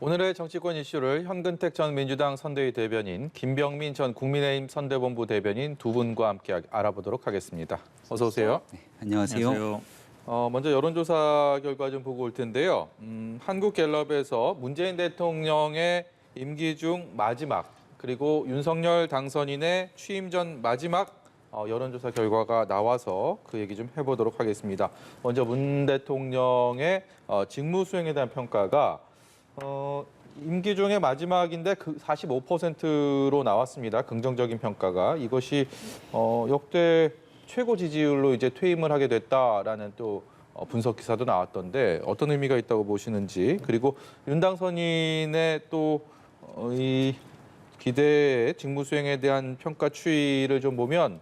오늘의 정치권 이슈를 현근택 전 민주당 선대위 대변인, 김병민 전 국민의힘 선대본부 대변인 두 분과 함께 알아보도록 하겠습니다. 어서 오세요. 네, 안녕하세요. 먼저 여론조사 결과 좀 보고 올 텐데요. 한국갤럽에서 문재인 대통령의 임기 중 마지막, 그리고 윤석열 당선인의 취임 전 마지막 여론조사 결과가 나와서 그 얘기 좀 해보도록 하겠습니다. 먼저 문 대통령의 직무 수행에 대한 평가가 임기 중에 마지막인데 그 45%로 나왔습니다. 긍정적인 평가가. 이것이 역대 최고 지지율로 이제 퇴임을 하게 됐다라는 또 분석 기사도 나왔던데 어떤 의미가 있다고 보시는지, 그리고 윤 당선인의 또 이 기대의 직무 수행에 대한 평가 추이를 좀 보면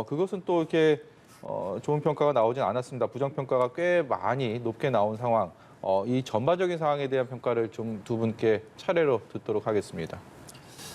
그것은 또 이렇게 좋은 평가가 나오진 않았습니다. 부정 평가가 꽤 많이 높게 나온 상황. 이 전반적인 상황에 대한 평가를 좀 두 분께 차례로 듣도록 하겠습니다.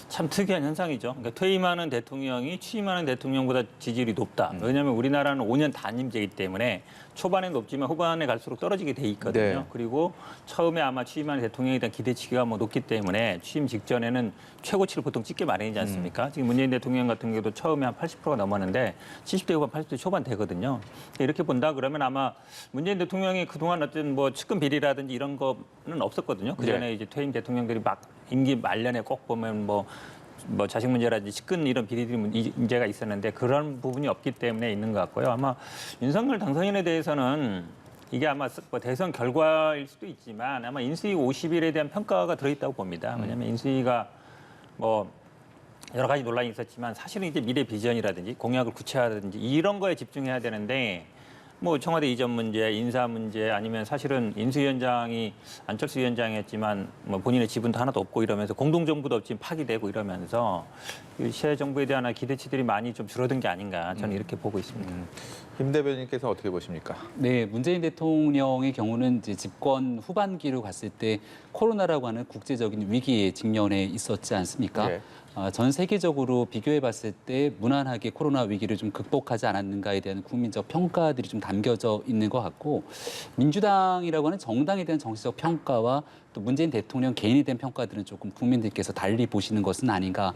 참 특이한 현상이죠. 그러니까 퇴임하는 대통령이 취임하는 대통령보다 지지율이 높다. 왜냐하면 우리나라는 5년 단임제이기 때문에 초반에 높지만 후반에 갈수록 떨어지게 돼 있거든요. 네. 그리고 처음에 아마 취임하는 대통령에 대한 기대치가 높기 때문에 취임 직전에는 최고치를 보통 찍게 마련이지 않습니까? 지금 문재인 대통령 같은 경우도 처음에 한 80%가 넘었는데 70대 후반, 80대 초반 되거든요. 이렇게 본다 그러면 아마 문재인 대통령이 그동안 어떤 뭐 측근 비리라든지 이런 거는 없었거든요. 그전에 네. 이제 퇴임 대통령들이 막 임기 말년에 꼭 보면 뭐 자식 문제라든지 측근 이런 비리들이 문제가 있었는데 그런 부분이 없기 때문에 있는 것 같고요. 아마 윤석열 당선인에 대해서는 이게 아마 뭐 대선 결과일 수도 있지만 아마 인수위 50일에 대한 평가가 들어있다고 봅니다. 왜냐하면 인수위가 뭐 여러 가지 논란이 있었지만 사실은 이제 미래 비전이라든지 공약을 구체화하든지 이런 거에 집중해야 되는데 뭐 청와대 이전 문제, 인사 문제 아니면 사실은 인수위원장이 안철수 위원장이었지만 뭐 본인의 지분도 하나도 없고 이러면서 공동정부도 없이 파기되고 이러면서 새 정부에 대한 기대치들이 많이 좀 줄어든 게 아닌가 저는 이렇게 보고 있습니다. 김 대변인께서 어떻게 보십니까? 네, 문재인 대통령의 경우는 이제 집권 후반기로 갔을 때 코로나라고 하는 국제적인 위기에 직면해 있었지 않습니까? 네. 전 세계적으로 비교해 봤을 때 무난하게 코로나 위기를 좀 극복하지 않았는가에 대한 국민적 평가들이 좀 담겨져 있는 것 같고, 민주당이라고 하는 정당에 대한 정치적 평가와 또 문재인 대통령 개인에 대한 평가들은 조금 국민들께서 달리 보시는 것은 아닌가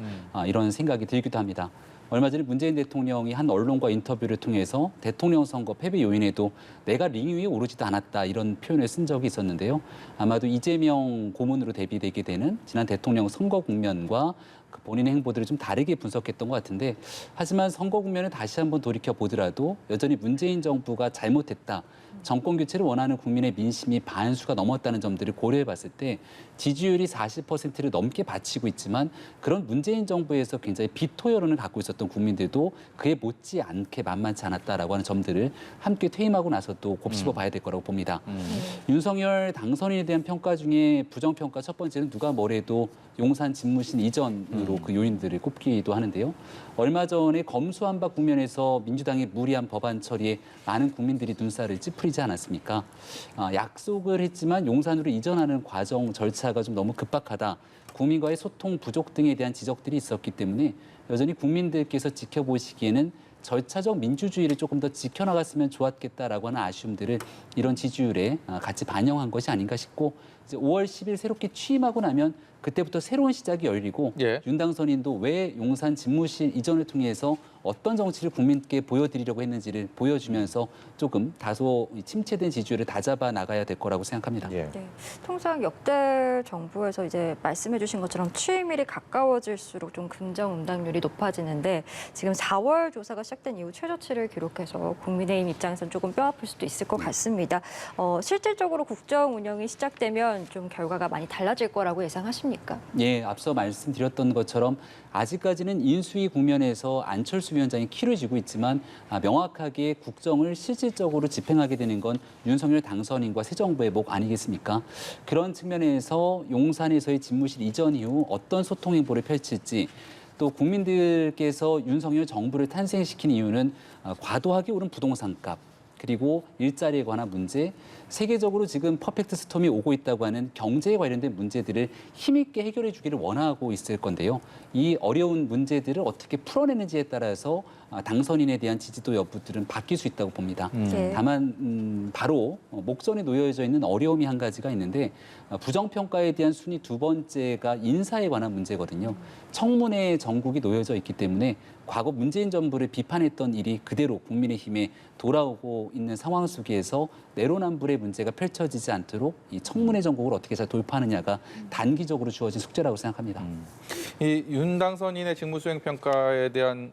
이런 생각이 들기도 합니다. 얼마 전에 문재인 대통령이 한 언론과 인터뷰를 통해서 대통령 선거 패배 요인에도 내가 링 위에 오르지도 않았다 이런 표현을 쓴 적이 있었는데요. 아마도 이재명 고문으로 대비되게 되는 지난 대통령 선거 국면과 그 본인의 행보들을 좀 다르게 분석했던 것 같은데, 하지만 선거 국면을 다시 한번 돌이켜 보더라도 여전히 문재인 정부가 잘못했다. 정권 교체를 원하는 국민의 민심이 반수가 넘었다는 점들을 고려해 봤을 때 지지율이 40%를 넘게 바치고 있지만 그런 문재인 정부에서 굉장히 비토 여론을 갖고 있었던 국민들도 그에 못지않게 만만치 않았다라고 하는 점들을 함께 퇴임하고 나서 또 곱씹어 봐야 될 거라고 봅니다. 윤석열 당선인에 대한 평가 중에 부정평가 첫 번째는 누가 뭐래도 용산 집무실 이전으로 그 요인들을 꼽기도 하는데요. 얼마 전에 검수완박 국면에서 민주당의 무리한 법안 처리에 많은 국민들이 눈살을 찌푸리지 않았습니까? 약속을 했지만 용산으로 이전하는 과정 절차가 좀 너무 급박하다. 국민과의 소통 부족 등에 대한 지적들이 있었기 때문에 여전히 국민들께서 지켜보시기에는 절차적 민주주의를 조금 더 지켜나갔으면 좋았겠다라고 하는 아쉬움들을 이런 지지율에 같이 반영한 것이 아닌가 싶고, 이제 5월 10일 새롭게 취임하고 나면 그때부터 새로운 시작이 열리고 윤 당선인도 왜 용산 집무실 이전을 통해서 어떤 정치를 국민께 보여드리려고 했는지를 보여주면서 조금 다소 침체된 지지율을 다잡아 나가야 될 거라고 생각합니다. 네, 통상 역대 정부에서 이제 말씀해주신 것처럼 취임일이 가까워질수록 좀 긍정 응답률이 높아지는데 지금 4월 조사가 시작된 이후 최저치를 기록해서 국민의힘 입장에서는 조금 뼈아플 수도 있을 것 같습니다. 실질적으로 국정 운영이 시작되면 좀 결과가 많이 달라질 거라고 예상하십니까? 예, 앞서 말씀드렸던 것처럼 아직까지는 인수위 국면에서 안철수 위원장이 키를 쥐고 있지만 명확하게 국정을 실질적으로 집행하게 되는 건 윤석열 당선인과 새 정부의 목 아니겠습니까? 그런 측면에서 용산에서의 집무실 이전 이후 어떤 소통 행보를 펼칠지, 또 국민들께서 윤석열 정부를 탄생시킨 이유는 과도하게 오른 부동산 값, 그리고 일자리에 관한 문제, 세계적으로 지금 퍼펙트 스톰이 오고 있다고 하는 경제에 관련된 문제들을 힘있게 해결해 주기를 원하고 있을 건데요. 이 어려운 문제들을 어떻게 풀어내는지에 따라서 당선인에 대한 지지도 여부들은 바뀔 수 있다고 봅니다. 네. 다만 바로 목전에 놓여져 있는 어려움이 한 가지가 있는데 부정평가에 대한 순위 두 번째가 인사에 관한 문제거든요. 청문회 전국이 놓여져 있기 때문에 과거 문재인 정부를 비판했던 일이 그대로 국민의힘에 돌아오고 있는 상황 속에서 내로남불의 문제가 펼쳐지지 않도록 이 청문회 전국을 어떻게 잘 돌파하느냐가 단기적으로 주어진 숙제라고 생각합니다. 이 윤 당선인의 직무수행 평가에 대한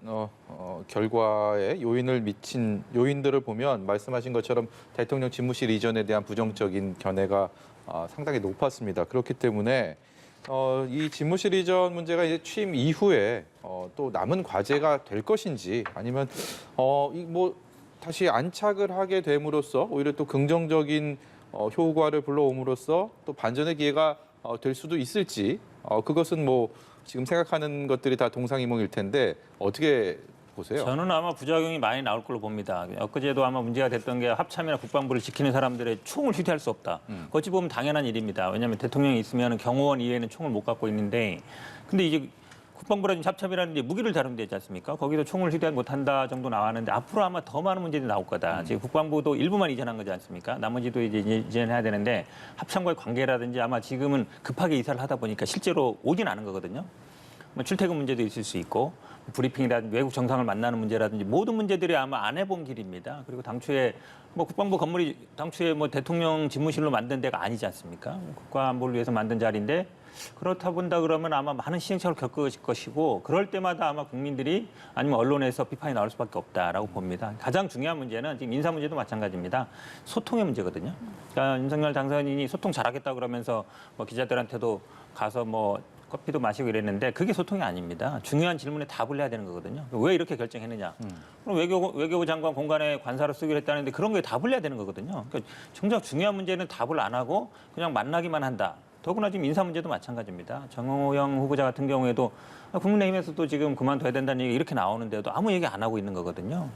결과에 요인을 미친 요인들을 보면 말씀하신 것처럼 대통령 집무실 이전에 대한 부정적인 견해가 상당히 높았습니다. 그렇기 때문에 이 집무실 이전 문제가 이제 취임 이후에 또 남은 과제가 될 것인지 아니면 다시 안착을 하게 됨으로써 오히려 또 긍정적인 효과를 불러옴으로써 또 반전의 기회가 될 수도 있을지 그것은 뭐 지금 생각하는 것들이 다 동상이몽일 텐데 어떻게 보세요? 저는 아마 부작용이 많이 나올 걸로 봅니다. 엊그제도 아마 문제가 됐던 게 합참이나 국방부를 지키는 사람들의 총을 휴대할 수 없다. 어찌 보면 당연한 일입니다. 왜냐하면 대통령이 있으면 경호원 이외에는 총을 못 갖고 있는데 근데 이제 국방부라든지 합참이라든지 무기를 다루면 되지 않습니까? 거기도 총을 휴대 못한다 정도 나왔는데 앞으로 아마 더 많은 문제들이 나올 거다. 지금 국방부도 일부만 이전한 거지 않습니까? 나머지도 이제 이전해야 되는데 합참과의 관계라든지 아마 지금은 급하게 이사를 하다 보니까 실제로 오진 않은 거거든요. 뭐 출퇴근 문제도 있을 수 있고 브리핑이라든지 외국 정상을 만나는 문제라든지 모든 문제들이 아마 안 해본 길입니다. 그리고 당초에 뭐 국방부 건물이 당초에 뭐 대통령 집무실로 만든 데가 아니지 않습니까? 국가안보를 위해서 만든 자리인데 그렇다 본다 그러면 아마 많은 시행착오를 겪을 것이고 그럴 때마다 아마 국민들이 아니면 언론에서 비판이 나올 수밖에 없다라고 봅니다. 가장 중요한 문제는 지금 인사 문제도 마찬가지입니다. 소통의 문제거든요. 그러니까 윤석열 당선인이 소통 잘하겠다 그러면서 뭐 기자들한테도 가서 뭐 커피도 마시고 이랬는데 그게 소통이 아닙니다. 중요한 질문에 답을 해야 되는 거거든요. 왜 이렇게 결정했느냐. 그럼 외교부 장관 공간에 관사로 쓰기로 했다는데 그런 거에 답을 해야 되는 거거든요. 그러니까 정작 중요한 문제는 답을 안 하고 그냥 만나기만 한다. 더구나 지금 인사 문제도 마찬가지입니다. 정호영 후보자 같은 경우에도 국민의힘에서도 지금 그만둬야 된다는 얘기 이렇게 나오는데도 아무 얘기 안 하고 있는 거거든요.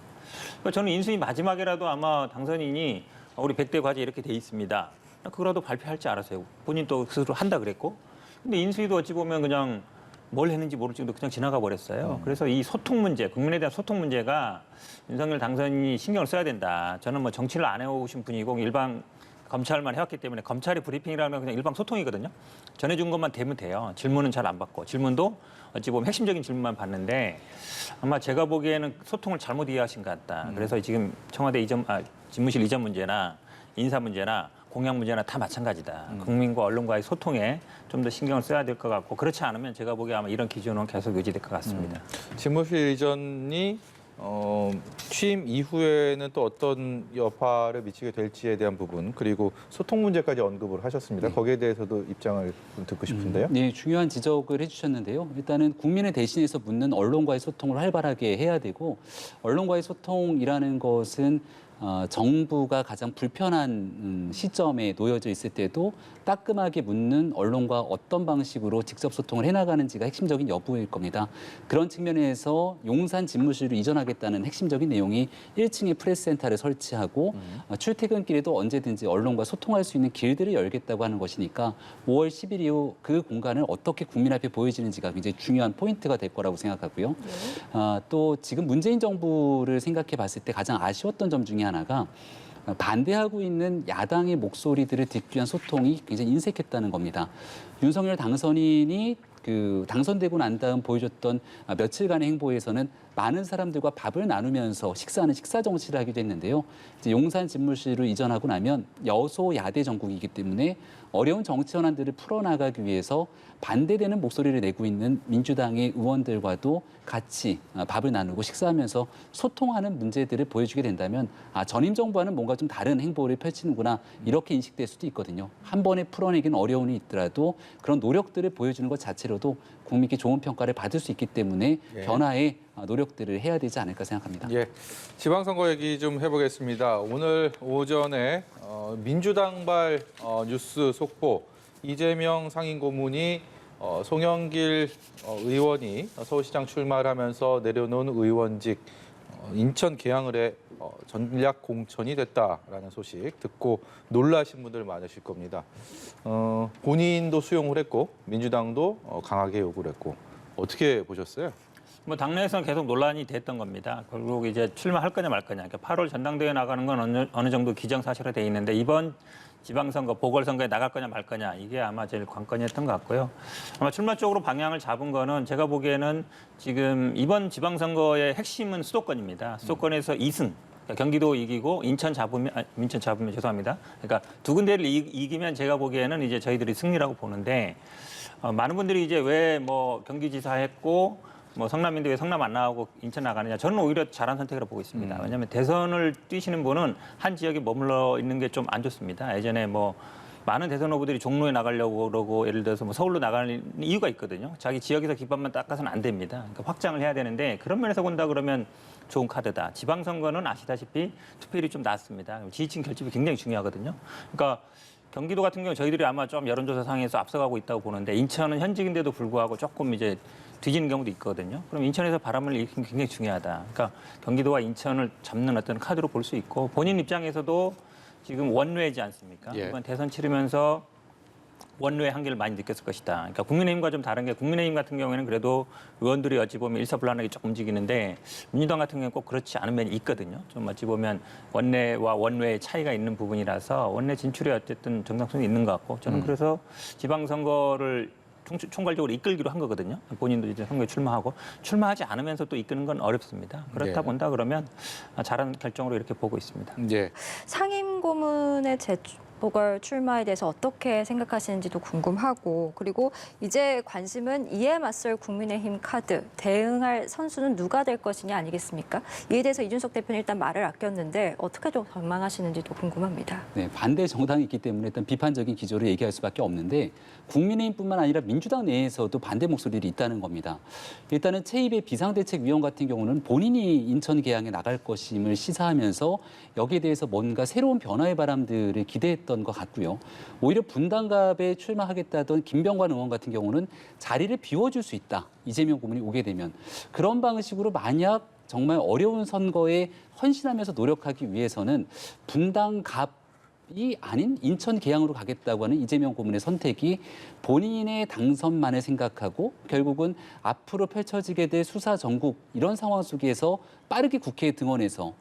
그러니까 저는 인수위 마지막이라도 아마 당선인이 우리 100대 과제 이렇게 돼 있습니다. 그거라도 발표할지 알았어요. 본인 또 스스로 한다 그랬고. 근데 인수위도 어찌 보면 그냥 뭘 했는지 모를 정도 그냥 지나가 버렸어요. 그래서 이 소통 문제, 국민에 대한 소통 문제가 윤석열 당선인이 신경을 써야 된다. 저는 뭐 정치를 안 해오신 분이고 일반 검찰만 해왔기 때문에 검찰의 브리핑이라면 그냥 일방 소통이거든요. 전해준 것만 되면 돼요. 질문은 잘 안 받고 질문도 어찌 보면 핵심적인 질문만 받는데 아마 제가 보기에는 소통을 잘못 이해하신 것 같다. 그래서 지금 청와대 집무실 이전 문제나 인사 문제나 공약 문제나 다 마찬가지다. 국민과 언론과의 소통에 좀 더 신경을 써야 될 것 같고 그렇지 않으면 제가 보기에 아마 이런 기준은 계속 유지될 것 같습니다. 집무실 이전이 취임 이후에는 또 어떤 여파를 미치게 될지에 대한 부분 그리고 소통 문제까지 언급을 하셨습니다. 거기에 대해서도 입장을 좀 듣고 싶은데요. 네, 중요한 지적을 해주셨는데요. 일단은 국민을 대신해서 묻는 언론과의 소통을 활발하게 해야 되고 언론과의 소통이라는 것은 정부가 가장 불편한 시점에 놓여져 있을 때도 따끔하게 묻는 언론과 어떤 방식으로 직접 소통을 해나가는지가 핵심적인 여부일 겁니다. 그런 측면에서 용산 집무실로 이전하겠다는 핵심적인 내용이 1층에 프레스센터를 설치하고 출퇴근길에도 언제든지 언론과 소통할 수 있는 길들을 열겠다고 하는 것이니까 5월 10일 이후 그 공간을 어떻게 국민 앞에 보여지는지가 굉장히 중요한 포인트가 될 거라고 생각하고요. 또 지금 문재인 정부를 생각해 봤을 때 가장 아쉬웠던 점 중에 하나가 반대하고 있는 야당의 목소리들을 듣기 위한 소통이 굉장히 인색했다는 겁니다. 윤석열 당선인이 당선되고 난 다음 보여줬던 며칠간의 행보에서는 많은 사람들과 밥을 나누면서 식사하는 식사 정치를 하기도 했는데요. 이제 용산 집무실로 이전하고 나면 여소야대 정국이기 때문에 어려운 정치 현안들을 풀어나가기 위해서 반대되는 목소리를 내고 있는 민주당의 의원들과도 같이 밥을 나누고 식사하면서 소통하는 문제들을 보여주게 된다면 전임 정부와는 뭔가 좀 다른 행보를 펼치는구나 이렇게 인식될 수도 있거든요. 한 번에 풀어내기는 어려움이 있더라도 그런 노력들을 보여주는 것 자체로도 국민께 좋은 평가를 받을 수 있기 때문에 변화의 노력들을 해야 되지 않을까 생각합니다. 예, 지방선거 얘기 좀 해보겠습니다. 오늘 오전에 민주당발 뉴스 속보 이재명 상임고문이 송영길 의원이 서울시장 출마를 하면서 내려놓은 의원직 인천 계양을에 전략 공천이 됐다라는 소식 듣고 놀라신 분들 많으실 겁니다. 본인도 수용을 했고 민주당도 강하게 요구를 했고 어떻게 보셨어요? 뭐 당내에서는 계속 논란이 됐던 겁니다. 결국 이제 출마할 거냐 말 거냐. 그러니까 8월 전당대회 나가는 건 어느 정도 기정사실화 돼 있는데 이번 지방선거, 보궐선거에 나갈 거냐 말 거냐 이게 아마 제일 관건이었던 것 같고요. 아마 출마 쪽으로 방향을 잡은 거는 제가 보기에는 지금 이번 지방선거의 핵심은 수도권입니다. 수도권에서 2승. 그러니까 경기도 이기고 인천 잡으면 죄송합니다. 그러니까 두 군데를 이기면 제가 보기에는 이제 저희들이 승리라고 보는데 많은 분들이 이제 왜 뭐 경기지사 했고 뭐 성남인데 왜 성남 안 나오고 인천 나가느냐. 저는 오히려 잘한 선택이라고 보고 있습니다. 왜냐하면 대선을 뛰시는 분은 한 지역에 머물러 있는 게 좀 안 좋습니다. 예전에 뭐 많은 대선 후보들이 종로에 나가려고 그러고 예를 들어서 뭐 서울로 나가는 이유가 있거든요. 자기 지역에서 기반만 닦아서는 안 됩니다. 그러니까 확장을 해야 되는데 그런 면에서 본다 그러면 좋은 카드다. 지방선거는 아시다시피 투표율이 좀 낮습니다. 지지층 결집이 굉장히 중요하거든요. 그러니까 경기도 같은 경우 저희들이 아마 좀 여론조사 상에서 앞서가고 있다고 보는데 인천은 현직인데도 불구하고 조금 이제 뒤지는 경우도 있거든요. 그럼 인천에서 바람을 일으키는 게 굉장히 중요하다. 그러니까 경기도와 인천을 잡는 어떤 카드로 볼 수 있고 본인 입장에서도 지금 원외지 않습니까? 예. 이번 대선 치르면서 원외 한계를 많이 느꼈을 것이다. 그러니까 국민의힘과 좀 다른 게 국민의힘 같은 경우에는 그래도 의원들이 어찌 보면 일사불란하게 조금 움직이는데 민주당 같은 경우는 꼭 그렇지 않은 면이 있거든요. 좀 어찌 보면 원내와 원외의 차이가 있는 부분이라서 원내 진출에 어쨌든 정당성이 있는 것 같고 저는 그래서 지방선거를 총괄적으로 이끌기로 한 거거든요. 본인도 이제 선거에 출마하지 않으면서 또 이끄는 건 어렵습니다. 그렇다 네. 본다 그러면 잘한 결정으로 이렇게 보고 있습니다. 예. 상임 고문의 재보궐 출마에 대해서 어떻게 생각하시는지도 궁금하고 그리고 이제 관심은 이에 맞설 국민의힘 카드 대응할 선수는 누가 될 것이냐 아니겠습니까? 이에 대해서 이준석 대표는 일단 말을 아꼈는데 어떻게 좀 전망하시는지도 궁금합니다. 네, 반대 정당이 있기 때문에 일단 비판적인 기조를 얘기할 수밖에 없는데 국민의힘뿐만 아니라 민주당 내에서도 반대 목소리들이 있다는 겁니다. 일단은 최입의 비상대책위원 같은 경우는 본인이 인천 계양에 나갈 것임을 시사하면서 여기에 대해서 뭔가 새로운 변화의 바람들을 기대했던 것 같고요. 오히려 분당갑에 출마하겠다던 김병관 의원 같은 경우는 자리를 비워줄 수 있다. 이재명 고문이 오게 되면. 그런 방식으로 만약 정말 어려운 선거에 헌신하면서 노력하기 위해서는 분당갑 이 아닌 인천 계양으로 가겠다고 하는 이재명 고문의 선택이 본인의 당선만을 생각하고 결국은 앞으로 펼쳐지게 될 수사 전국 이런 상황 속에서 빠르게 국회에 등원해서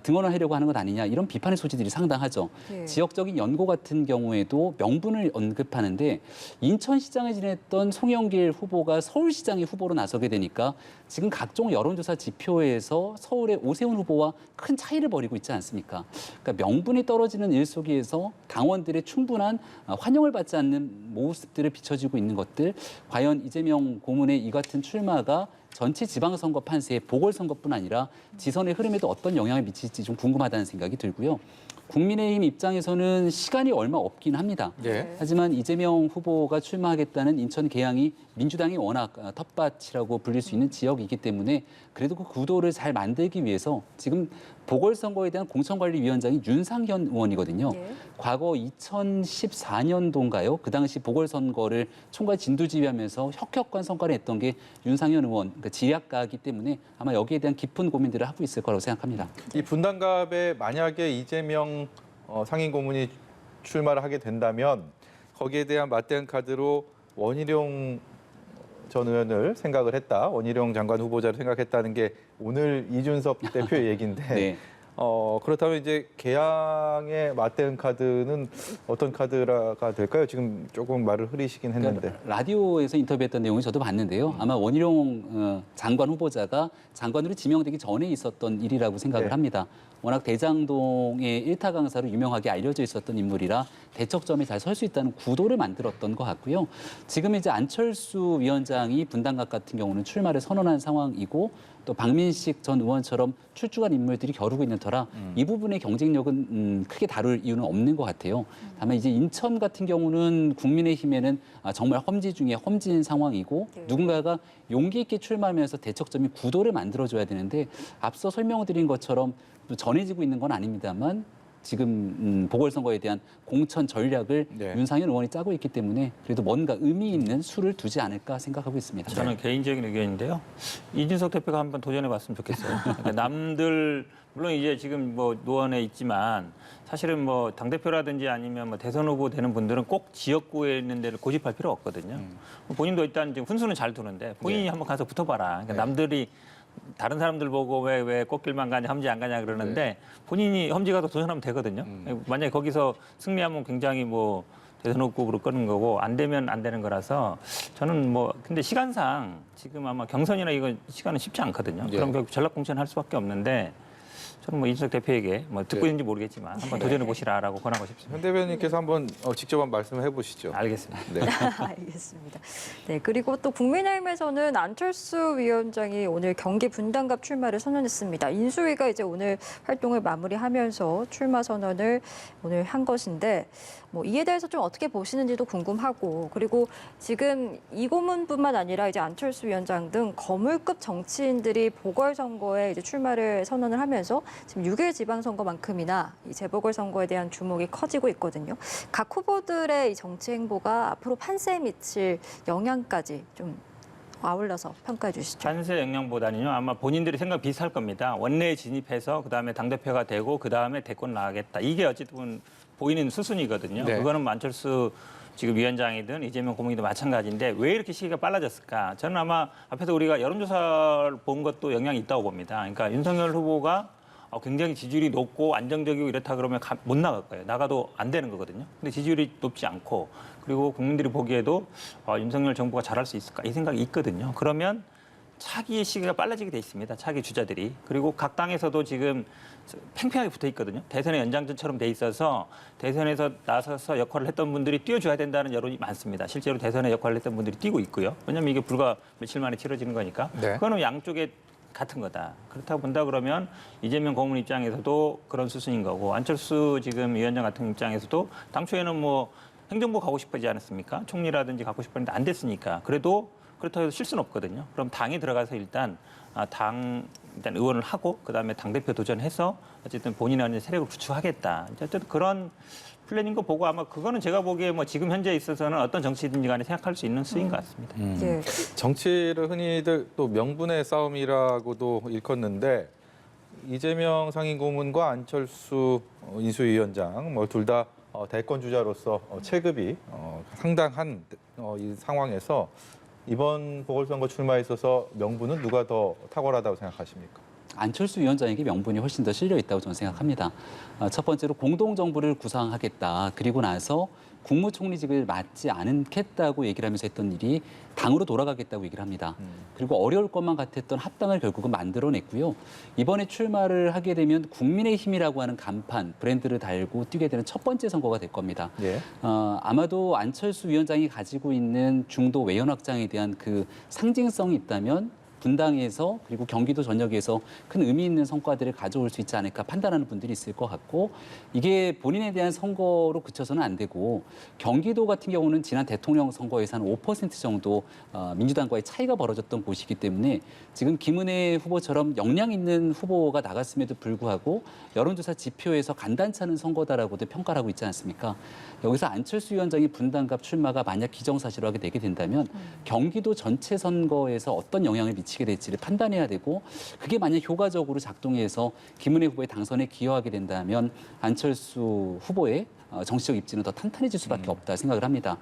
등원을 하려고 하는 것 아니냐 이런 비판의 소지들이 상당하죠. 예. 지역적인 연고 같은 경우에도 명분을 언급하는데 인천시장을 지냈던 송영길 후보가 서울시장의 후보로 나서게 되니까 지금 각종 여론조사 지표에서 서울의 오세훈 후보와 큰 차이를 벌이고 있지 않습니까? 그러니까 명분이 떨어지는 일 속에서 당원들의 충분한 환영을 받지 않는 모습들을 비춰지고 있는 것들 과연 이재명 고문의 이 같은 출마가 전체 지방선거 판세에 보궐선거뿐 아니라 지선의 흐름에도 어떤 영향을 미칠지 좀 궁금하다는 생각이 들고요. 국민의힘 입장에서는 시간이 얼마 없긴 합니다. 예. 하지만 이재명 후보가 출마하겠다는 인천 계양이 민주당이 워낙 텃밭이라고 불릴 수 있는 지역이기 때문에 그래도 그 구도를 잘 만들기 위해서 지금 보궐선거에 대한 공천관리위원장이 윤상현 의원이거든요. 예. 과거 2014년도인가요? 그 당시 보궐선거를 총괄 진두지휘하면서 혁혁한 성과를 냈던 게 윤상현 의원, 그러니까 지략가이기 때문에 아마 여기에 대한 깊은 고민들을 하고 있을 거라고 생각합니다. 이 분당갑에 만약에 이재명 상임 고문이 출마를 하게 된다면 거기에 대한 맞대응 카드로 원희룡 전 의원을 생각을 했다. 원희룡 장관 후보자를 생각했다는 게 오늘 이준석 대표의 얘기인데 네. 그렇다면 이제 계양의 맞대응 카드는 어떤 카드가 될까요? 지금 조금 말을 흐리시긴 했는데. 그러니까 라디오에서 인터뷰했던 내용을 저도 봤는데요. 아마 원희룡 장관 후보자가 장관으로 지명되기 전에 있었던 일이라고 생각을 네. 합니다. 워낙 대장동의 일타 강사로 유명하게 알려져 있었던 인물이라 대척점에 잘 설 수 있다는 구도를 만들었던 것 같고요. 지금 이제 안철수 위원장이 분당갑 같은 경우는 출마를 선언한 상황이고 또 박민식 전 의원처럼 출중한 인물들이 겨루고 있는 터라 이 부분의 경쟁력은 크게 다룰 이유는 없는 것 같아요. 다만 이제 인천 같은 경우는 국민의힘에는 정말 험지 중에 험지인 상황이고 네. 누군가가 용기 있게 출마하면서 대척점이 구도를 만들어줘야 되는데 앞서 설명드린 것처럼 또 전해지고 있는 건 아닙니다만 지금 보궐선거에 대한 공천 전략을 네. 윤상현 의원이 짜고 있기 때문에 그래도 뭔가 의미 있는 수를 두지 않을까 생각하고 있습니다. 저는 개인적인 의견인데요. 이준석 대표가 한번 도전해봤으면 좋겠어요. 그러니까 남들 물론 이제 지금 뭐 노원에 있지만 사실은 뭐 당 대표라든지 아니면 뭐 대선 후보 되는 분들은 꼭 지역구에 있는 데를 고집할 필요 없거든요. 본인도 일단 지금 훈수는 잘 두는데 본인이 한번 가서 붙어봐라. 그러니까 남들이 다른 사람들 보고 왜 꽃길만 가냐 험지 안 가냐 그러는데 본인이 험지 가서 도전하면 되거든요. 만약에 거기서 승리하면 굉장히 뭐 대선 후보로 끄는 거고 안 되면 안 되는 거라서 저는 뭐 근데 시간상 지금 아마 경선이나 이거 시간은 쉽지 않거든요. 예. 그럼 결국 전략 공천할 수밖에 없는데 저는 뭐 이준석 대표에게 뭐 듣고 있는지 모르겠지만 한번 도전해 보시라라고 권하고 싶습니다. 현 대변인께서 한번 직접 한번 말씀해 보시죠. 알겠습니다. 네. 알겠습니다. 네, 그리고 또 국민의힘에서는 안철수 위원장이 오늘 경기 분당갑 출마를 선언했습니다. 인수위가 이제 오늘 활동을 마무리하면서 출마 선언을 오늘 한 것인데 뭐 이에 대해서 좀 어떻게 보시는지도 궁금하고 그리고 지금 이고문뿐만 아니라 이제 안철수 위원장 등 거물급 정치인들이 보궐선거에 이제 출마를 선언을 하면서 지금 6일 지방선거만큼이나 이 재보궐선거에 대한 주목이 커지고 있거든요. 각 후보들의 이 정치 행보가 앞으로 판세에 미칠 영향까지 좀 아울러서 평가해 주시죠. 판세 영향보다는요 아마 본인들이 생각 비슷할 겁니다. 원내에 진입해서 그다음에 당대표가 되고 그다음에 대권 나가겠다. 이게 어쨌든 보이는 수순이거든요. 네. 그거는 안철수 지금 위원장이든 이재명 고문이든 마찬가지인데 왜 이렇게 시기가 빨라졌을까? 저는 아마 앞에서 우리가 여론조사를 본 것도 영향이 있다고 봅니다. 그러니까 윤석열 후보가 굉장히 지지율이 높고 안정적이고 이렇다 그러면 못 나갈 거예요. 나가도 안 되는 거거든요. 근데 지지율이 높지 않고 그리고 국민들이 보기에도 윤석열 정부가 잘할 수 있을까 이 생각이 있거든요. 그러면 차기의 시기가 빨라지게 돼 있습니다. 차기 주자들이. 그리고 각 당에서도 지금 팽팽하게 붙어 있거든요. 대선의 연장전처럼 돼 있어서 대선에서 나서서 역할을 했던 분들이 뛰어줘야 된다는 여론이 많습니다. 실제로 대선에 역할을 했던 분들이 뛰고 있고요. 왜냐하면 이게 불과 며칠 만에 치러지는 거니까. 네. 그거는 양쪽에 같은 거다. 그렇다고 본다 그러면 이재명 고문 입장에서도 그런 수순인 거고 안철수 지금 위원장 같은 입장에서도 당초에는 뭐 행정부 가고 싶지 않았습니까? 총리라든지 가고 싶었는데 안 됐으니까. 그래도 그렇다고 해서 쉴 수는 없거든요. 그럼 당에 들어가서 일단 일단 의원을 하고 그다음에 당대표 도전해서 어쨌든 본인의 세력을 구축하겠다. 어쨌든 그런 플랜인 거 보고 아마 그거는 제가 보기에 뭐 지금 현재 있어서는 어떤 정치든지 간에 생각할 수 있는 수인 것 같습니다. 예. 정치를 흔히들 또 명분의 싸움이라고도 일컫는데 이재명 상임고문과 안철수 인수위원장 뭐 둘 다 대권 주자로서 체급이 상당한 이 상황에서 이번 보궐선거 출마에 있어서 명분은 누가 더 탁월하다고 생각하십니까? 안철수 위원장에게 명분이 훨씬 더 실려 있다고 저는 생각합니다. 첫 번째로 공동정부를 구상하겠다. 그리고 나서 국무총리직을 맡지 않겠다고 얘기를 하면서 했던 일이 당으로 돌아가겠다고 얘기를 합니다. 그리고 어려울 것만 같았던 합당을 결국은 만들어냈고요. 이번에 출마를 하게 되면 국민의힘이라고 하는 간판, 브랜드를 달고 뛰게 되는 첫 번째 선거가 될 겁니다. 예. 아마도 안철수 위원장이 가지고 있는 중도 외연 확장에 대한 그 상징성이 있다면 분당에서 그리고 경기도 전역에서 큰 의미 있는 성과들을 가져올 수 있지 않을까 판단하는 분들이 있을 것 같고 이게 본인에 대한 선거로 그쳐서는 안 되고 경기도 같은 경우는 지난 대통령 선거에서 한 5% 정도 민주당과의 차이가 벌어졌던 곳이기 때문에 지금 김은혜 후보처럼 역량 있는 후보가 나갔음에도 불구하고 여론조사 지표에서 간단치 않은 선거다라고도 평가를 하고 있지 않습니까? 여기서 안철수 위원장이 분당갑 출마가 만약 기정사실화하게 되게 된다면 경기도 전체 선거에서 어떤 영향을 미치게 될지를 판단해야 되고 그게 만약 효과적으로 작동해서 김은혜 후보의 당선에 기여하게 된다면 안철수 후보의 정치적 입지는 더 탄탄해질 수밖에 없다 생각을 합니다.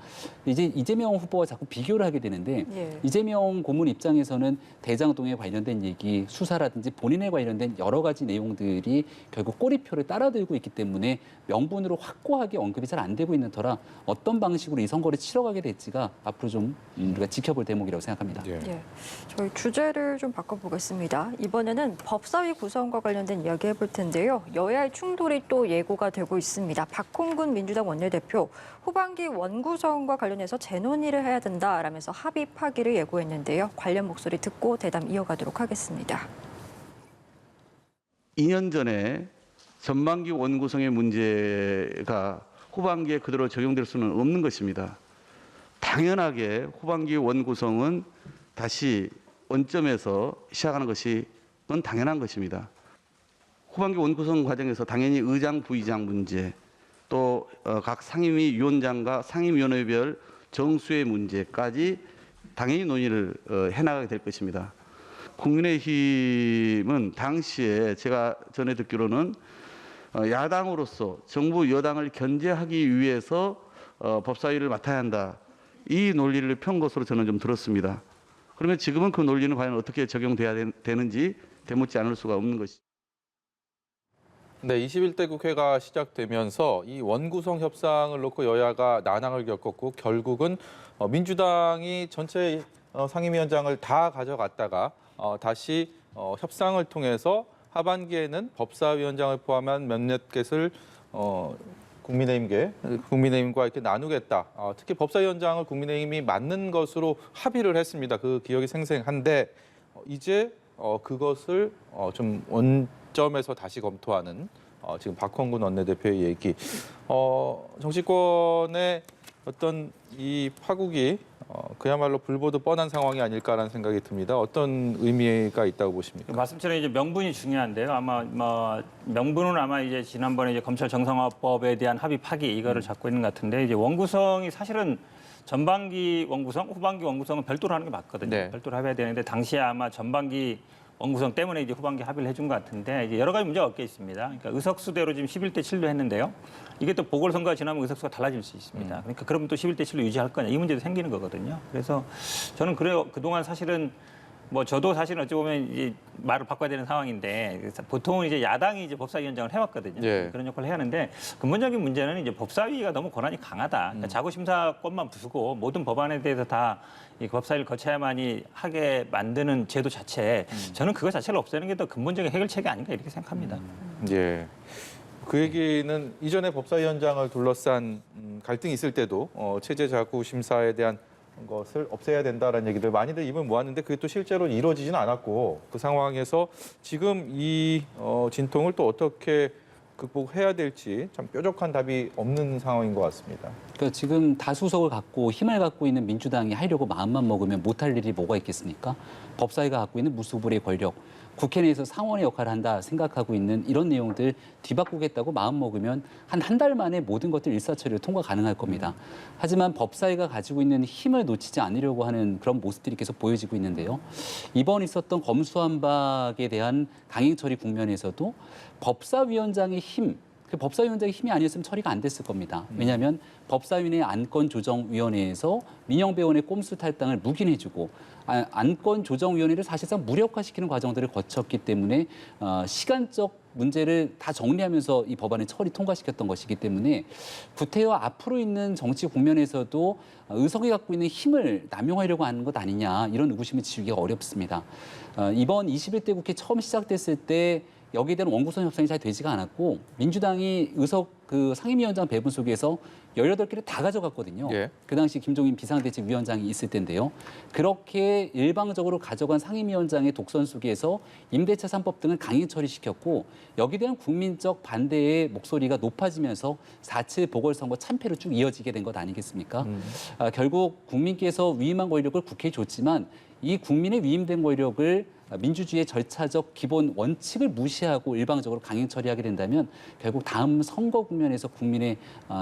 이제 이재명 후보와 자꾸 비교를 하게 되는데 예. 이재명 고문 입장에서는 대장동에 관련된 얘기, 수사라든지 본인에 관련된 여러 가지 내용들이 결국 꼬리표를 따라들고 있기 때문에 명분으로 확고하게 언급이 잘 안 되고 있는 터라 어떤 방식으로 이 선거를 치러가게 될지가 앞으로 좀 우리가 지켜볼 대목이라고 생각합니다. 예. 예. 저희 주제를 좀 바꿔보겠습니다. 이번에는 법사위 구성과 관련된 이야기 해볼 텐데요. 여야의 충돌이 또 예고가 되고 있습니다. 박홍근 민주당 원내대표 후반기 원구성과 관련해서 재논의를 해야 된다라면서 합의 파기를 예고했는데요. 관련 목소리 듣고 대담 이어가도록 하겠습니다. 2년 전에 전반기 원구성의 문제가 후반기에 그대로 적용될 수는 없는 것입니다. 당연하게 후반기 원구성은 다시 원점에서 시작하는 것이 당연한 것입니다. 후반기 원구성 과정에서 당연히 의장, 부의장 문제, 또 각 상임위 위원장과 상임위원회별 정수의 문제까지 당연히 논의를 해나가게 될 것입니다. 국민의힘은 당시에 제가 전에 듣기로는 야당으로서 정부 여당을 견제하기 위해서 법사위를 맡아야 한다. 이 논리를 편 것으로 저는 좀 들었습니다. 그러면 지금은 그 논리는 과연 어떻게 적용돼야 되는지 되묻지 않을 수가 없는 것이죠. 네, 21대 국회가 시작되면서 이 원구성 협상을 놓고 여야가 난항을 겪었고 결국은 민주당이 전체 상임위원장을 다 가져갔다가 다시 협상을 통해서 하반기에는 법사위원장을 포함한 몇몇 get을 국민의힘과 이렇게 나누겠다. 특히 법사위원장을 국민의힘이 맡는 것으로 합의를 했습니다. 그 기억이 생생한데 이제 그것을 좀 원점에서 다시 검토하는 지금 박홍근 원내대표의 얘기. 정치권의 어떤 이 파국이 그야말로 불보듯 뻔한 상황이 아닐까라는 생각이 듭니다. 어떤 의미가 있다고 보십니까? 말씀처럼 이제 명분이 중요한데요. 아마 명분은 아마 이제 지난번에 이제 검찰 정상화법에 대한 합의 파기 이거를 잡고 있는 것 같은데 이제 원구성이 사실은 전반기 원구성, 후반기 원구성은 별도로 하는 게 맞거든요. 네. 별도로 합의해야 되는데 당시에 아마 전반기 원구성 때문에 이제 후반기 합의를 해준 것 같은데 이제 여러 가지 문제가 얽혀 있습니다. 그러니까 의석수대로 지금 11대 7로 했는데요. 이게 또 보궐선거가 지나면 의석수가 달라질 수 있습니다. 그러니까 그러면 또 11대 7로 유지할 거냐 이 문제도 생기는 거거든요. 그래서 저는 그래요. 그동안 사실은 저도 사실은 어찌 보면 이제 말을 바꿔야 되는 상황인데 보통은 이제 야당이 이제 법사위원장을 해왔거든요. 예. 그런 역할을 해야 하는데 근본적인 문제는 이제 법사위가 너무 권한이 강하다. 그러니까 자구심사권만 두고 모든 법안에 대해서 다 이 법사위를 거쳐야만이 하게 만드는 제도 자체, 저는 그거 자체를 없애는 게 더 근본적인 해결책이 아닌가 이렇게 생각합니다. 예. 그 얘기는 이전에 법사위원장을 둘러싼 갈등이 있을 때도 체제 자구 심사에 대한 것을 없애야 된다라는 얘기들 많이들 입을 모았는데 그게 또 실제로 이루어지지는 않았고 그 상황에서 지금 이 진통을 또 어떻게 극복해야 될지 참 뾰족한 답이 없는 상황인 것 같습니다. 그러니까 지금 다수석을 갖고 힘을 갖고 있는 민주당이 하려고 마음만 먹으면 못할 일이 뭐가 있겠습니까? 법사위가 갖고 있는 무소불의 권력, 국회 내에서 상원의 역할을 한다 생각하고 있는 이런 내용들 뒤바꾸겠다고 마음먹으면 한 달 만에 모든 것들 일사천리로 통과 가능할 겁니다. 하지만 법사위가 가지고 있는 힘을 놓치지 않으려고 하는 그런 모습들이 계속 보여지고 있는데요. 이번 있었던 검수완박에 대한 강행 처리 국면에서도 법사위원장의 힘, 그 법사위원장의 힘이 아니었으면 처리가 안 됐을 겁니다. 왜냐하면 법사위 내 안건조정위원회에서 민영배원의 꼼수 탈당을 묵인해주고 안건조정위원회를 사실상 무력화시키는 과정들을 거쳤기 때문에 시간적 문제를 다 정리하면서 이 법안을 처리 통과시켰던 것이기 때문에 구태여 앞으로 있는 정치 국면에서도 의석이 갖고 있는 힘을 남용하려고 하는 것 아니냐 이런 의구심을 지우기가 어렵습니다. 이번 21대 국회 처음 시작됐을 때 여기에 대한 원구성 협상이 잘 되지가 않았고 민주당이 의석 그 상임위원장 배분 속에서 18개를 다 가져갔거든요. 예. 그 당시 김종인 비상대책위원장이 있을 텐데요. 그렇게 일방적으로 가져간 상임위원장의 독선 속에서 임대차 3법 등을 강행 처리시켰고 여기에 대한 국민적 반대의 목소리가 높아지면서 4.7 보궐선거 참패로 쭉 이어지게 된 것 아니겠습니까? 결국 국민께서 위임한 권력을 국회에 줬지만 이 국민의 위임된 권력을 민주주의의 절차적 기본 원칙을 무시하고 일방적으로 강행 처리하게 된다면 결국 다음 선거 국면에서 국민의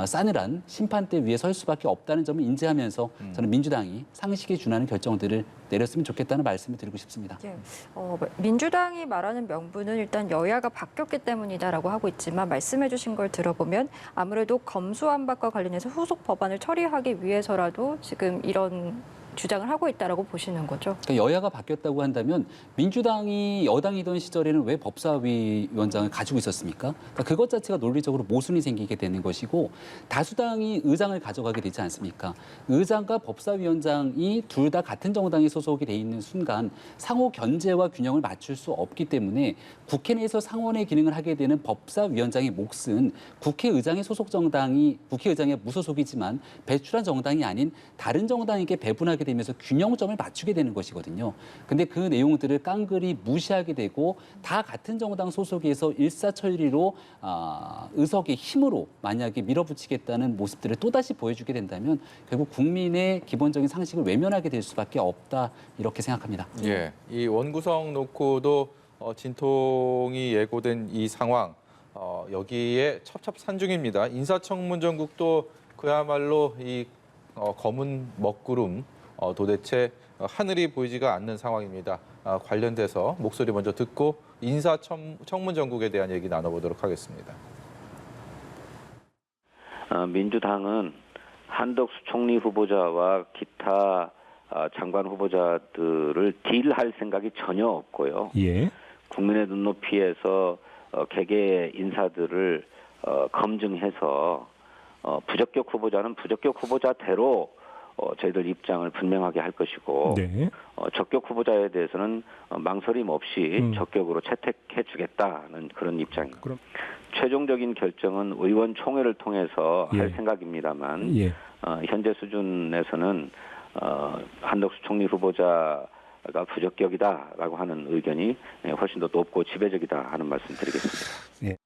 싸늘한 심판대 위에 설 수밖에 없다는 점을 인지하면서 저는 민주당이 상식에 준하는 결정들을 내렸으면 좋겠다는 말씀을 드리고 싶습니다. 예. 민주당이 말하는 명분은 일단 여야가 바뀌었기 때문이다라고 하고 있지만 말씀해 주신 걸 들어보면 아무래도 검수완박과 관련해서 후속 법안을 처리하기 위해서라도 지금 이런 주장을 하고 있다라고 보시는 거죠. 그러니까 여야가 바뀌었다고 한다면 민주당이 여당이던 시절에는 왜 법사위 위원장을 가지고 있었습니까? 그러니까 그것 자체가 논리적으로 모순이 생기게 되는 것이고 다수당이 의장을 가져가게 되지 않습니까? 의장과 법사위원장이 둘 다 같은 정당에 소속이 돼 있는 순간 상호 견제와 균형을 맞출 수 없기 때문에 국회 내에서 상원의 기능을 하게 되는 법사위원장의 몫은 국회의장의 소속 정당이 국회의장의 무소속이지만 배출한 정당이 아닌 다른 정당에게 배분하게 되면서 균형점을 맞추게 되는 것이거든요. 근데 그 내용들을 깡그리 무시하게 되고 다 같은 정당 소속에서 일사천리로 의석의 힘으로 만약에 밀어붙이겠다는 모습들을 또다시 보여주게 된다면 결국 국민의 기본적인 상식을 외면하게 될 수밖에 없다 이렇게 생각합니다. 예, 이 원구성 놓고도 진통이 예고된 이 상황, 여기에 첩첩산중입니다. 인사청문 전국도 그야말로 이 검은 먹구름, 도대체 하늘이 보이지가 않는 상황입니다. 관련돼서 목소리 먼저 듣고 인사청문 전국에 대한 얘기 나눠보도록 하겠습니다. 민주당은 한덕수 총리 후보자와 기타 장관 후보자들을 딜할 생각이 전혀 없고요. 예. 국민의 눈높이에서 개개 인사들을 검증해서 부적격 후보자는 부적격 후보자대로 저희들 입장을 분명하게 할 것이고 네. 적격 후보자에 대해서는 망설임 없이 적격으로 채택해 주겠다는 그런 입장입니다. 그럼 최종적인 결정은 의원총회를 통해서 예. 할 생각입니다만 예. 현재 수준에서는 한덕수 총리 후보자가 부적격이다라고 하는 의견이 훨씬 더 높고 지배적이다 하는 말씀 드리겠습니다.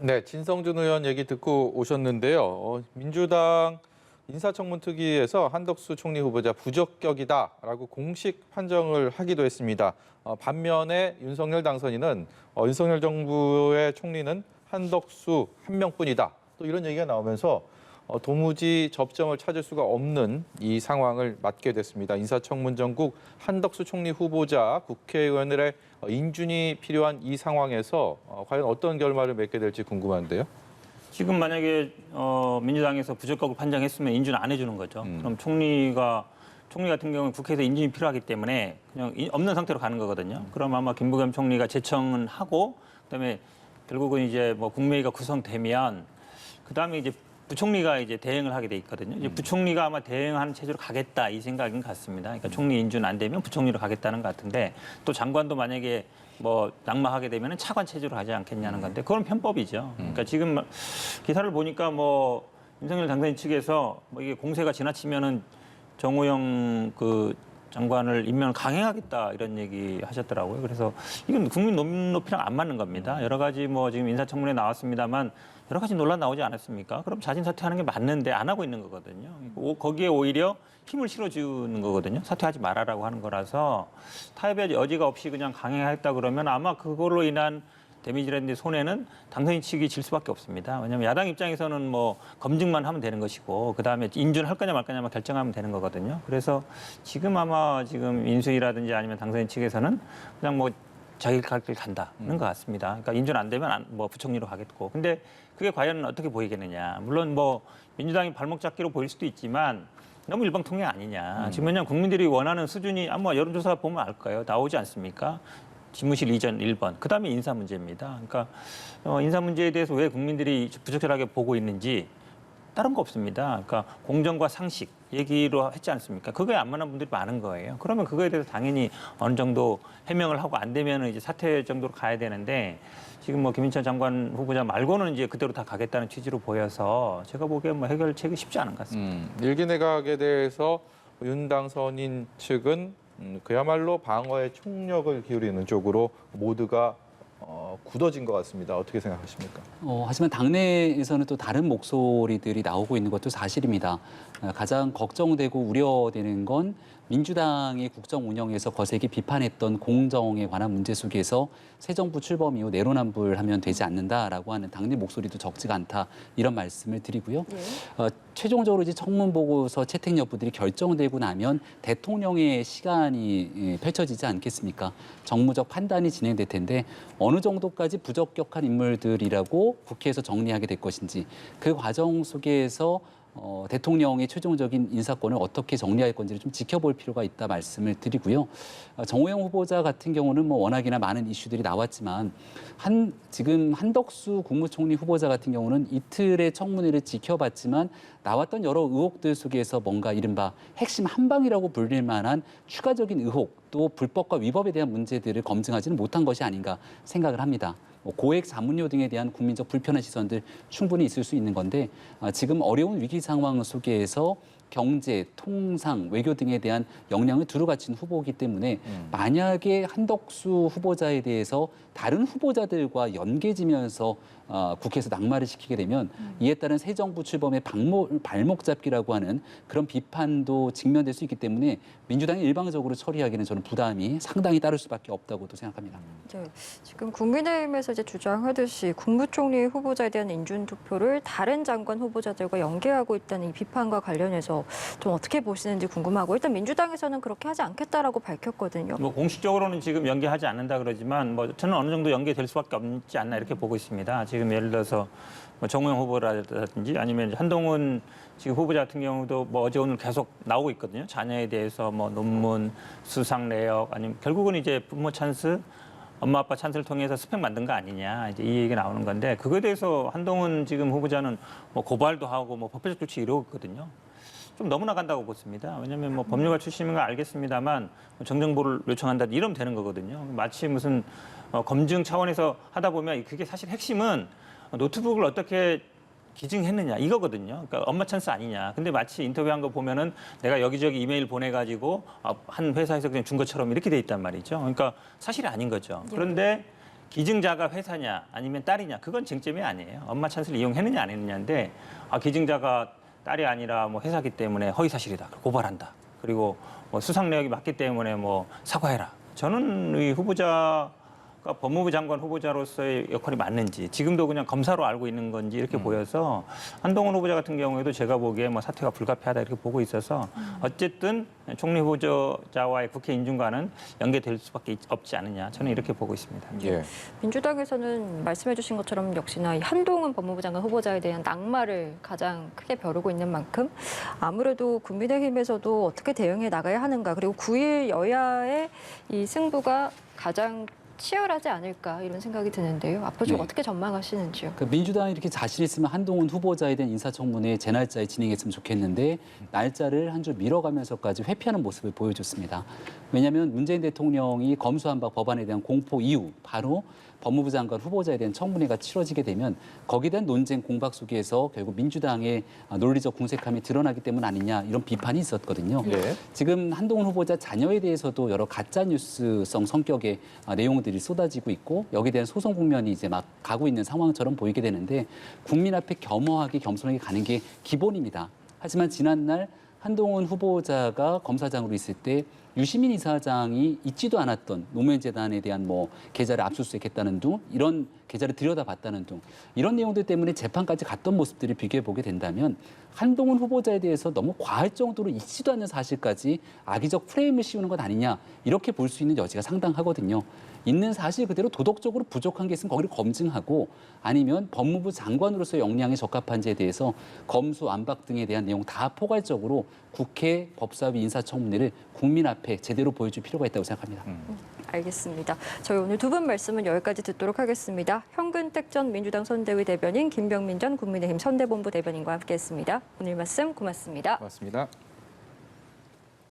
네, 진성준 의원 얘기 듣고 오셨는데요. 민주당 인사청문 특위에서 한덕수 총리 후보자 부적격이다라고 공식 판정을 하기도 했습니다. 반면에 윤석열 당선인은 윤석열 정부의 총리는 한덕수 한 명뿐이다. 또 이런 얘기가 나오면서 도무지 접점을 찾을 수가 없는 이 상황을 맞게 됐습니다. 인사청문 전국 한덕수 총리 후보자 국회의원들의 인준이 필요한 이 상황에서 과연 어떤 결말을 맺게 될지 궁금한데요. 지금 만약에 민주당에서 부적격을 판정했으면 인준 안 해주는 거죠. 그럼 총리 같은 경우는 국회에서 인준이 필요하기 때문에 그냥 없는 상태로 가는 거거든요. 그럼 아마 김부겸 총리가 제청은 하고 그다음에 결국은 이제 뭐 국무회의가 구성되면 그다음에 이제 부총리가 이제 대행을 하게 돼 있거든요. 이제 부총리가 아마 대행하는 체제로 가겠다 이 생각인 것 같습니다. 그러니까 총리 인준 안 되면 부총리로 가겠다는 것 같은데 또 장관도 만약에 뭐 낙마하게 되면 차관 체제로 하지 않겠냐는 건데 그건 편법이죠. 그러니까 지금 기사를 보니까 뭐 윤석열 당선인 측에서 뭐 이게 공세가 지나치면은 정호영 그 장관을 임명을 강행하겠다 이런 얘기 하셨더라고요. 그래서 이건 국민 눈높이랑 안 맞는 겁니다. 여러 가지 뭐 지금 인사청문회 나왔습니다만 여러 가지 논란 나오지 않았습니까? 그럼 자진 사퇴하는 게 맞는데 안 하고 있는 거거든요. 거기에 오히려 힘을 실어주는 거거든요. 사퇴하지 말아라고 하는 거라서 타협의 여지가 없이 그냥 강행하겠다 그러면 아마 그걸로 인한 데미지라든지 손해는 당선인 측이 질 수밖에 없습니다. 왜냐하면 야당 입장에서는 뭐 검증만 하면 되는 것이고 그다음에 인준할 거냐 말 거냐만 결정하면 되는 거거든요. 그래서 지금 아마 지금 인수위라든지 아니면 당선인 측에서는 그냥 뭐 자기 갈 길 간다는 것 같습니다. 그러니까 인준 안 되면 뭐 부총리로 가겠고. 근데 그게 과연 어떻게 보이겠느냐. 물론 뭐 민주당이 발목 잡기로 보일 수도 있지만 너무 일방통행 아니냐. 지금 왜냐하면 국민들이 원하는 수준이 아마 여론조사 보면 알 거예요. 나오지 않습니까? 집무실 이전 1번. 그다음에 인사 문제입니다. 그러니까 인사 문제에 대해서 왜 국민들이 부적절하게 보고 있는지 다른 거 없습니다. 그러니까 공정과 상식 얘기로 했지 않습니까? 그거에 안 맞는 분들이 많은 거예요. 그러면 그거에 대해서 당연히 어느 정도 해명을 하고 안 되면 이제 사퇴 정도로 가야 되는데 지금 뭐 김인철 장관 후보자 말고는 이제 그대로 다 가겠다는 취지로 보여서 제가 보기엔 뭐 해결책이 쉽지 않은 것 같습니다. 일기 내각에 대해서 윤 당선인 측은 그야말로 방어에 총력을 기울이는 쪽으로 모두가 굳어진 것 같습니다. 어떻게 생각하십니까? 하지만 당내에서는 또 다른 목소리들이 나오고 있는 것도 사실입니다. 가장 걱정되고 우려되는 건 민주당이 국정 운영에서 거세게 비판했던 공정에 관한 문제 속에서 새 정부 출범 이후 내로남불하면 되지 않는다라고 하는 당내 목소리도 적지가 않다 이런 말씀을 드리고요. 최종적으로 이제 청문 보고서 채택 여부들이 결정되고 나면 대통령의 시간이 펼쳐지지 않겠습니까? 정무적 판단이 진행될 텐데 어느 정도까지 부적격한 인물들이라고 국회에서 정리하게 될 것인지 그 과정 속에서 대통령의 최종적인 인사권을 어떻게 정리할 건지를 좀 지켜볼 필요가 있다 말씀을 드리고요. 정호영 후보자 같은 경우는 뭐 워낙이나 많은 이슈들이 나왔지만 지금 한덕수 국무총리 후보자 같은 경우는 이틀의 청문회를 지켜봤지만 나왔던 여러 의혹들 속에서 뭔가 이른바 핵심 한방이라고 불릴 만한 추가적인 의혹 또 불법과 위법에 대한 문제들을 검증하지는 못한 것이 아닌가 생각을 합니다. 고액 자문료 등에 대한 국민적 불편한 시선들 충분히 있을 수 있는 건데 지금 어려운 위기 상황 속에서 경제, 통상, 외교 등에 대한 역량을 두루 갖춘 후보이기 때문에 만약에 한덕수 후보자에 대해서 다른 후보자들과 연계지면서 국회에서 낙마를 시키게 되면 이에 따른 새 정부 출범의 발목 잡기라고 하는 그런 비판도 직면될 수 있기 때문에 민주당이 일방적으로 처리하기는 저는 부담이 상당히 따를 수밖에 없다고도 생각합니다. 네, 지금 국민의힘에서 이제 주장하듯이 국무총리 후보자에 대한 인준투표를 다른 장관 후보자들과 연계하고 있다는 이 비판과 관련해서 좀 어떻게 보시는지 궁금하고 일단 민주당에서는 그렇게 하지 않겠다라고 밝혔거든요. 뭐 공식적으로는 지금 연계하지 않는다 그러지만 뭐 저는 어느 정도 연계될 수밖에 없지 않나 이렇게 보고 있습니다. 지금 예를 들어서 뭐 정우영 후보라든지 아니면 한동훈 지금 후보자 같은 경우도 뭐 어제 오늘 계속 나오고 있거든요. 자녀에 대해서 뭐 논문, 수상 내역 아니면 결국은 이제 부모 찬스, 엄마 아빠 찬스를 통해서 스펙 만든 거 아니냐 이제 이 얘기 나오는 건데 그거에 대해서 한동훈 지금 후보자는 뭐 고발도 하고 뭐 법적 조치 이러고 있거든요. 좀 너무 나간다고 보습니다. 왜냐하면 뭐 법률가 출신인 건 알겠습니다만 정정보를 요청한다 이러면 되는 거거든요. 마치 무슨 검증 차원에서 하다 보면 그게 사실 핵심은 노트북을 어떻게 기증했느냐 이거거든요. 그러니까 엄마 찬스 아니냐. 근데 마치 인터뷰한 거 보면은 내가 여기저기 이메일 보내가지고 한 회사에서 그냥 준 것처럼 이렇게 돼 있단 말이죠. 그러니까 사실이 아닌 거죠. 그런데 기증자가 회사냐 아니면 딸이냐 그건 쟁점이 아니에요. 엄마 찬스를 이용했느냐 안 했느냐인데 기증자가 딸이 아니라 뭐 회사기 때문에 허위 사실이다. 고발한다. 그리고 뭐 수상 내역이 맞기 때문에 뭐 사과해라. 저는 이 후보자가 법무부 장관 후보자로서의 역할이 맞는지 지금도 그냥 검사로 알고 있는 건지 이렇게 보여서 한동훈 후보자 같은 경우에도 제가 보기에 뭐 사퇴가 불가피하다 이렇게 보고 있어서 어쨌든 총리 후보자와의 국회 인준과는 연계될 수밖에 없지 않느냐 저는 이렇게 보고 있습니다. 예. 민주당에서는 말씀해 주신 것처럼 역시나 이 한동훈 법무부 장관 후보자에 대한 낙마를 가장 크게 벼르고 있는 만큼 아무래도 국민의힘에서도 어떻게 대응해 나가야 하는가 그리고 9일 여야의 이 승부가 가장 치열하지 않을까 이런 생각이 드는데요. 앞으로 좀 어떻게 전망하시는지요? 민주당이 이렇게 자신 있으면 한동훈 후보자에 대한 인사청문회 제 날짜에 진행했으면 좋겠는데 날짜를 한 주 미뤄가면서까지 회피하는 모습을 보여줬습니다. 왜냐하면 문재인 대통령이 검수완박 법안에 대한 공포 이후 바로 법무부 장관 후보자에 대한 청문회가 치러지게 되면 거기에 대한 논쟁 공박 속에서 결국 민주당의 논리적 궁색함이 드러나기 때문 아니냐 이런 비판이 있었거든요. 네. 지금 한동훈 후보자 자녀에 대해서도 여러 가짜뉴스성 성격의 내용들이 쏟아지고 있고 여기에 대한 소송 국면이 이제 막 가고 있는 상황처럼 보이게 되는데 국민 앞에 겸허하게 겸손하게 가는 게 기본입니다. 하지만 지난날 한동훈 후보자가 검사장으로 있을 때 유시민 이사장이 있지도 않았던 노무현재단에 대한 뭐 계좌를 압수수색했다는 등 이런 계좌를 들여다봤다는 등 이런 내용들 때문에 재판까지 갔던 모습들을 비교해 보게 된다면 한동훈 후보자에 대해서 너무 과할 정도로 있지도 않는 사실까지 악의적 프레임을 씌우는 것 아니냐 이렇게 볼 수 있는 여지가 상당하거든요. 있는 사실 그대로 도덕적으로 부족한 게 있으면 거기를 검증하고 아니면 법무부 장관으로서의 역량에 적합한지에 대해서 검수, 안박 등에 대한 내용 다 포괄적으로 국회 법사위 인사청문회를 국민 앞에 제대로 보여줄 필요가 있다고 생각합니다. 알겠습니다. 저희 오늘 두 분 말씀은 여기까지 듣도록 하겠습니다. 현근택 전 민주당 선대위 대변인, 김병민 전 국민의힘 선대본부 대변인과 함께했습니다. 오늘 말씀 고맙습니다. 고맙습니다.